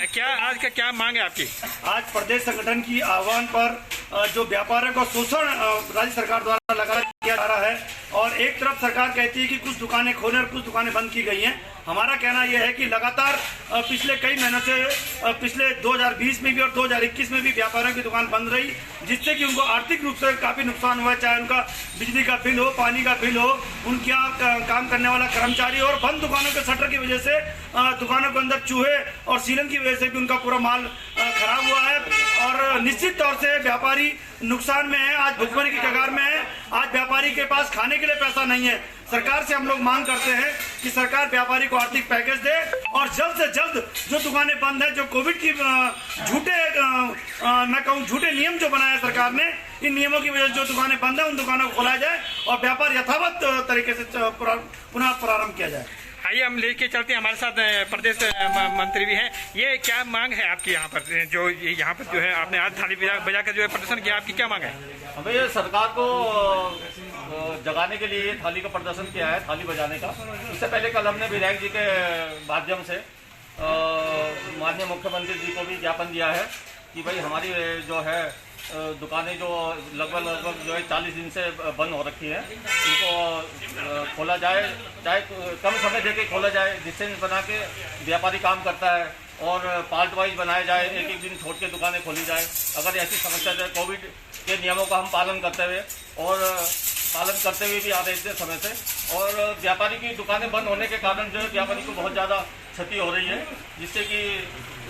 क्या आज का क्या मांग है आपकी? आज प्रदेश संगठन की आह्वान पर जो व्यापारियों का शोषण राज्य सरकार द्वारा लगातार किया जा रहा है और एक तरफ सरकार कहती है कि कुछ दुकानें खोले और कुछ दुकानें बंद की गई हैं। हमारा कहना यह है कि लगातार पिछले कई महीनों से पिछले 2020 में भी और 2021 में भी व्यापारियों की दुकान बंद रही, जिससे कि उनको आर्थिक रूप से काफी नुकसान हुआ, चाहे उनका बिजली का बिल हो, पानी का बिल हो, उनके काम करने वाला कर्मचारी हो, और बंद दुकानों के शटर की वजह से दुकानों के अंदर चूहे और सीलन की वजह से भी उनका पूरा माल खराब हुआ है और निश्चित तौर से व्यापारी नुकसान में है, आज भुखमरी की कगार में है। आज व्यापारी के पास खाने के लिए पैसा नहीं है। सरकार से हम लोग मांग करते हैं कि सरकार व्यापारी को आर्थिक पैकेज दे और जल्द से जल्द जो दुकानें बंद है, जो कोविड की झूठे नियम जो बनाया सरकार ने, इन नियमों की वजह से जो दुकानें बंद है उन दुकानों को खोला जाए और व्यापार यथावत तरीके से पुनः प्रारंभ किया जाए। आइए हम लेके चलते हैं, हमारे साथ प्रदेश मंत्री भी हैं। ये क्या मांग है आपकी यहाँ पर, जो यहाँ पर जो है आपने आज थाली बजा कर जो है प्रदर्शन किया, आपकी क्या मांग है? हमें सरकार को जगाने के लिए थाली का प्रदर्शन किया है, थाली बजाने का। इससे पहले कल हमने विधायक जी के माध्यम से माननीय मुख्यमंत्री जी को भी ज्ञापन दिया है कि भाई हमारी जो है दुकानें जो लगभग जो है 40 दिन से बंद हो रखी है, इनको खोला जाए, चाहे कम समय देके खोला जाए, डिस्टेंस बना के व्यापारी काम करता है, और पार्ट वाइज बनाया जाए, एक एक दिन छोड़ के दुकानें खोली जाए। अगर ऐसी समस्या है, कोविड के नियमों का हम पालन करते हुए भी आ रहे थे समय से, और व्यापारी की दुकानें बंद होने के कारण जो है व्यापारी को बहुत ज़्यादा क्षति हो रही है, जिससे कि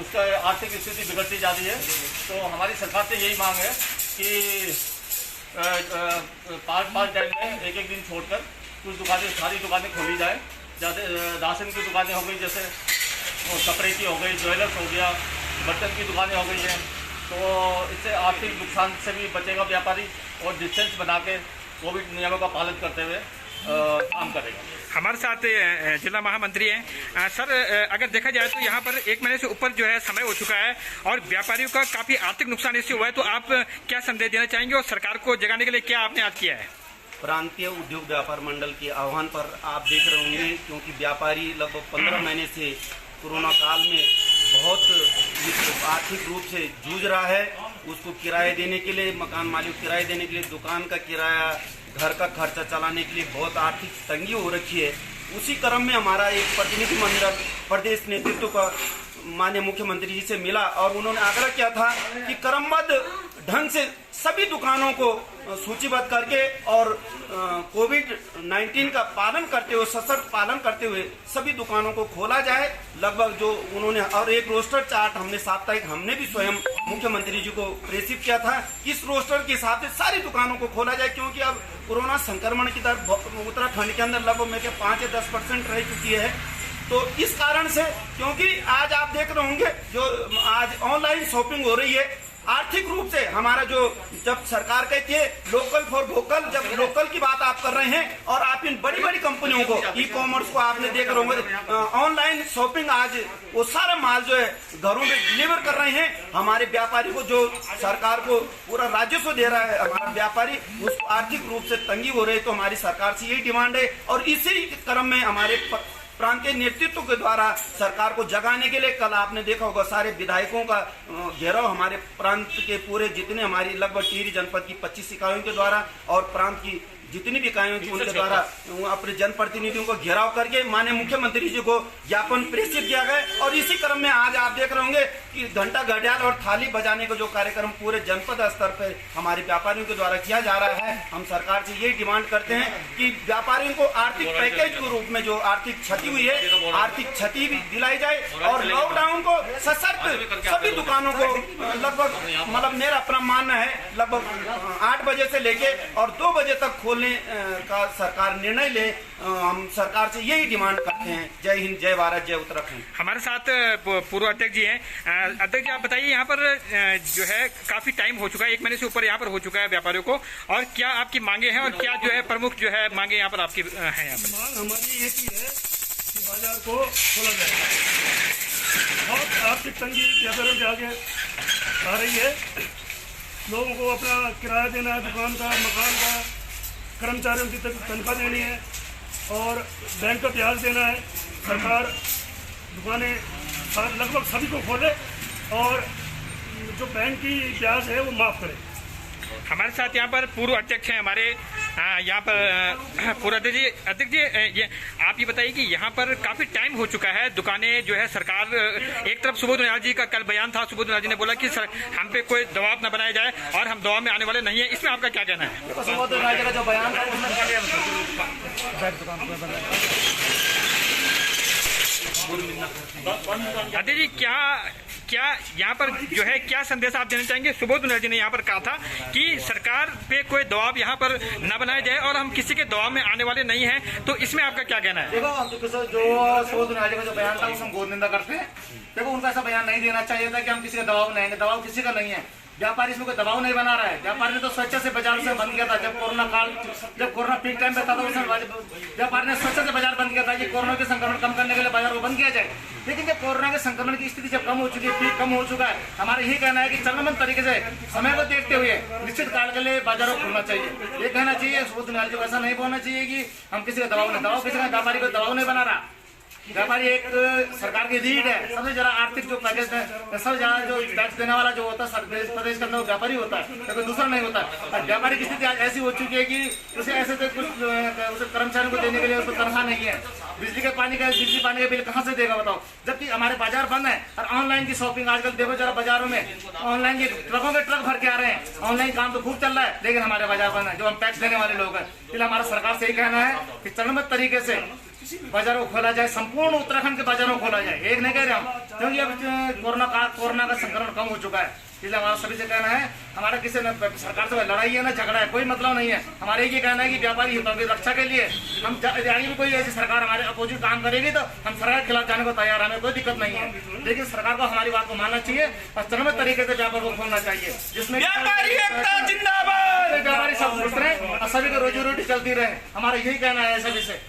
उसका आर्थिक स्थिति बिगड़ती जा रही है। तो हमारी सरकार से यही मांग है कि पाँच टाइम में एक एक दिन छोड़कर कुछ दुकानें, सारी दुकानें खोली जाए। जैसे राशन की दुकानें हो गई, जैसे कपड़े की हो गई, ज्वेलर्स हो गया, बर्तन की दुकानें हो गई हैं, तो इससे आर्थिक नुकसान से भी बचेगा व्यापारी और डिस्टेंस बना के कोविड नियमों का पालन करते हुए काम करेगा। हमारे साथ जिला महामंत्री हैं। सर, अगर देखा जाए तो यहाँ पर 1 महीने से ऊपर जो है समय हो चुका है और व्यापारियों का काफी आर्थिक नुकसान इससे हुआ है, तो आप क्या संदेश देना चाहेंगे और सरकार को जगाने के लिए क्या आपने आज किया है? प्रांतीय उद्योग व्यापार मंडल के आह्वान पर आप देख रहे होंगे, क्योंकि व्यापारी लगभग 15 महीने से कोरोना काल में बहुत आर्थिक रूप से जूझ रहा है। उसको किराए देने के लिए, मकान मालिक को किराए देने के लिए, दुकान का किराया, घर का खर्चा चलाने के लिए बहुत आर्थिक तंगी हो रखी है। उसी क्रम में हमारा एक प्रतिनिधि मंडल प्रदेश नेतृत्व का माननीय मुख्यमंत्री जी से मिला और उन्होंने आग्रह किया था कि क्रमबद्ध ढंग से सभी दुकानों को सूचीबद्ध करके और कोविड-19 का पालन करते हुए, सशर्त पालन करते हुए सभी दुकानों को खोला जाए। लगभग जो उन्होंने, और एक रोस्टर चार्ट हमने साप्ताहिक हमने भी स्वयं मुख्यमंत्री जी को प्रेषित किया था। इस रोस्टर के हिसाब से सारी दुकानों को खोला जाए, क्योंकि अब कोरोना संक्रमण की दर उत्तराखंड के अंदर लगभग मैं 5 या 10% रह चुकी है। तो इस कारण से, क्योंकि आज आप देख रहे होंगे जो आज ऑनलाइन शॉपिंग हो रही है, आर्थिक रूप से हमारा जो, जब सरकार कहती है लोकल फॉर वोकल, जब लोकल की बात आप कर रहे हैं और आप इन बड़ी बड़ी कंपनियों को, ई कॉमर्स को आपने देख रहे होंगे, ऑनलाइन शॉपिंग, आज वो सारा माल जो है घरों में डिलीवर कर रहे हैं। हमारे व्यापारी को जो सरकार को पूरा राजस्व दे रहा है, हमारा व्यापारी उसको आर्थिक रूप से तंगी हो रही है। तो हमारी सरकार से यही डिमांड है और इसी क्रम में हमारे प्रांतीय नेतृत्व के द्वारा सरकार को जगाने के लिए कल आपने देखा होगा सारे विधायकों का घेराव हमारे प्रांत के पूरे जितने हमारी लगभग टिहरी जनपद की 25 इकाइयों के द्वारा और प्रांत की जितनी भी इकाइयों थी उनके द्वारा अपने जनप्रतिनिधियों को घेराव करके माननीय मुख्यमंत्री जी को ज्ञापन प्रेषित किया गया। और इसी क्रम में आज आप देख रहे होंगे कि घंटा घड़ियाल और थाली बजाने का जो कार्यक्रम पूरे जनपद स्तर पर हमारे व्यापारियों के द्वारा किया जा रहा है। हम सरकार से यही डिमांड करते हैं कि व्यापारियों को आर्थिक पैकेज के रूप में जो आर्थिक क्षति हुई है, आर्थिक क्षति भी दिलाई जाए और लॉकडाउन को सशर्त सभी दुकानों को लगभग, मतलब मेरा अपना मानना है, लगभग 8 बजे से लेके और 2 बजे तक खोलने का सरकार निर्णय ले। हम सरकार से यही डिमांड करते हैं। जय हिंद, जय भारत, जय उत्तराखंड। हमारे साथ पूर्व अध्यक्ष जी हैं। अध्यक्ष जी, आप बताइए, यहाँ पर जो है काफी टाइम हो चुका है, 1 महीने से ऊपर यहाँ पर हो चुका है व्यापारियों को, और क्या आपकी मांगे हैं और क्या जो है प्रमुख जो है मांगे यहाँ पर आपकी है? यहाँ पर मांग हमारी एक ही है कि बाजार को खोला जाए। बहुत आर्थिक तंगी व्यापारियों के आगे आ रही है। लोगों को अपना किराया देना है, दुकान का, मकान का, कर्मचारियों की तनख्वाह देनी है और बैंक का ब्याज देना है। सरकार दुकानें लगभग सभी को खोले और जो बैंक की ब्याज है वो माफ़ करें। हमारे साथ यहाँ पर पूर्व अध्यक्ष हैं हमारे यहाँ पर पूर्व अध्यक्ष जी, ये आप ये बताइए कि यहाँ पर काफी टाइम हो चुका है, दुकानें जो है सरकार एक तरफ सुबोध उनियाल जी का कल बयान था, सुबोध उनियाल जी ने बोला कि हम पे कोई दबाव न बनाया जाए और हम दबाव में आने वाले नहीं है, इसमें आपका क्या कहना है? सुबोध उनियाल जी का जो बयान था उसमें अध्यक्ष जी क्या यहाँ पर जो है क्या संदेश आप देना चाहेंगे? सुबोध उनियाल जी ने यहाँ पर कहा था कि सरकार पे कोई दबाव यहाँ पर न बनाया जाए और हम किसी के दबाव में आने वाले नहीं हैं, तो इसमें आपका क्या कहना है? देखो, हम जो सुबोध उनियाल जी का जो बयान था उसमें गोद निंदा करते हैं। देखो, उनका ऐसा बयान नहीं देना चाहिए था कि हम किसी का दबाव नहीं, दबाव किसी का नहीं है। व्यापारी इसमें कोई दबाव नहीं बना रहा है। व्यापारी ने तो स्वेच्छा से बाजार से बंद किया था जब कोरोना पीक टाइम पे था, तो उसमें व्यापारी ने स्वेच्छा से बाजार बंद किया था कि कोरोना के संक्रमण कम करने के लिए बाजार को बंद किया जाए। लेकिन जब कोरोना के संक्रमण की स्थिति जब कम हो चुकी है, पीक कम हो चुका है, हमारा यही कहना है कि चरणबद्ध तरीके से समय को देखते हुए निश्चित काल के लिए बाजारों को खोलना चाहिए। ये कहना चाहिए सुबोध उनियाल जी को ऐसा नहीं बोलना चाहिए कि हम किसी का दबाव किसी का व्यापारी को दबाव नहीं बना रहा। व्यापारी एक सरकार की रीढ़ है, सबसे ज्यादा आर्थिक जो पैकेज है, सबसे ज्यादा जो टैक्स देने वाला जो होता है प्रदेश के अंदर व्यापारी होता है, तो कोई दूसरा नहीं होता। और व्यापारी की स्थिति आज ऐसी हो चुकी है कि उसे ऐसे कुछ उसे कर्मचारियों को देने के लिए उसको तनख्वाह नहीं है। बिजली पानी का बिल कहाँ से देगा बताओ? जबकि हमारे बाजार बंद है और ऑनलाइन की शॉपिंग आजकल देखो जरा बाजारों में ऑनलाइन के ट्रकों के ट्रक भर के आ रहे हैं। ऑनलाइन काम तो खूब चल रहा है, लेकिन हमारे बाजार बंद है जो हम टैक्स देने वाले लोग हैं। इसलिए हमारा सरकार से यही कहना है कि चरणबद्ध तरीके से बाजारों को खोला जाए, संपूर्ण उत्तराखंड के बाजारों को खोला जाए। एक नहीं कह रहे हम, क्योंकि अब कोरोना का संक्रमण कम हो चुका है। इसलिए हमारा सभी से कहना है, हमारा किसी न सरकार से लड़ाई है ना झगड़ा है, कोई मतलब नहीं है। हमारे ये कहना है कि व्यापारी हितों की रक्षा के लिए हम भी कोई ऐसी सरकार हमारे अपोजिट काम करेगी तो हम सरकार के खिलाफ जाने को तैयार, हमें कोई दिक्कत नहीं है। लेकिन सरकार को हमारी बात को मानना चाहिए और चरणबद्ध तरीके से व्यापार को खोलना चाहिए, जिसमें व्यापारी सब खुश रहे और सभी को रोजी रोटी चलती रहे। हमारा यही कहना है सभी से।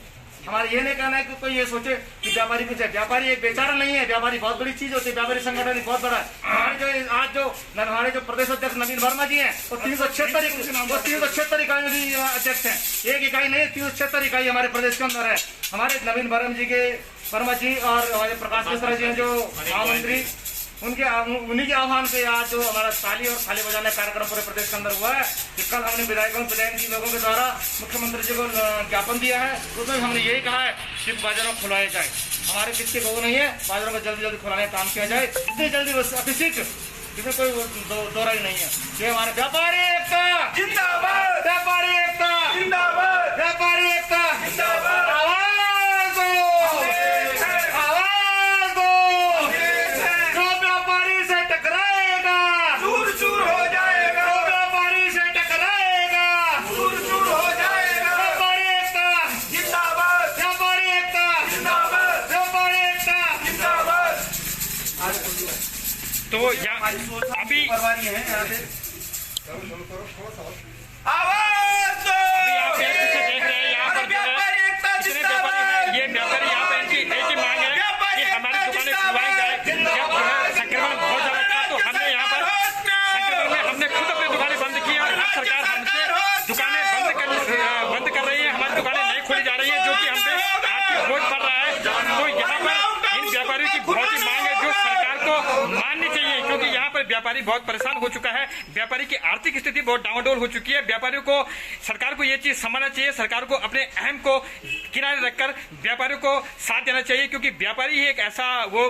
हमारा ये नहीं कहना है कि कोई ये सोचे कि व्यापारी कुछ है। व्यापारी एक बेचारा नहीं है, व्यापारी बहुत बड़ी चीज होती है। व्यापारी संगठन बहुत बड़ा है। हमारे जो प्रदेश अध्यक्ष नवीन वर्मा जी हैं वो 376 इकाई भी अध्यक्ष हैं। एक इकाई नहीं, 376 इकाई हमारे प्रदेश के अंदर है। हमारे नवीन वर्मा जी और हमारे प्रकाश मिश्रा जी हैं जो महामंत्री, उन्हीं के आह्वान पे आज जो हमारा ताली और थाली बजाने कार्यक्रम पूरे प्रदेश के अंदर हुआ है। कि कल हमने विधायक जी लोगों के द्वारा मुख्यमंत्री जी को ज्ञापन दिया है, उसमें हमने यही कहा है कि बाजारों को खुलाया जाए। हमारे किसके गौ नहीं है, बाजारों को जल्दी जल्दी खुलाने का काम किया जाए, जितनी जल्दी अतिशीघ्र, इसमें कोई दो राय नहीं है। ये हमारे व्यापारी एकता जिंदाबाद, व्यापारी एकता जिंदाबाद, व्यापारी एकता जिंदाबाद। तो अभी परवारी है यहाँ पे आवाज अभी आप देख रहे हैं यहाँ पर जितने व्यापारी हैं, ये व्यापारी यहाँ पे इनकी एक ही मांग है कि हमारी दुकानें खुलवाई जाए। जब जो है संक्रमण बहुत ज्यादा था तो हमने यहाँ पर संक्रमण में हमने खुद अपनी दुकानें बंद की और अब सरकार हमसे दुकानें बंद कर रही है। हमारी दुकानें नहीं खोली जा रही है, जो कि हम पे आर्थिक बोझ पड़ रहा है। तो यहाँ पर इन व्यापारियों की बहुत ही मांग है जो सरकार को माननी चाहिए, क्योंकि यहाँ पर व्यापारी बहुत परेशान हो चुका है। व्यापारी की आर्थिक स्थिति बहुत डावाडोल हो चुकी है। व्यापारियों को, सरकार को ये चीज समझना चाहिए। सरकार को अपने अहम को किनारे रखकर व्यापारियों को साथ देना चाहिए, क्योंकि व्यापारी ही एक ऐसा वो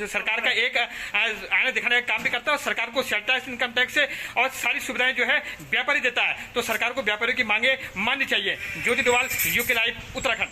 सरकार का एक आने दिखाने का काम भी करता है और सरकार को सेल टैक्स, इनकम टैक्स से और सारी सुविधाएं जो है व्यापारी देता है। तो सरकार को व्यापारियों की मांगे माननी चाहिए। ज्योति डोवाल, यूके लाइव, उत्तराखंड।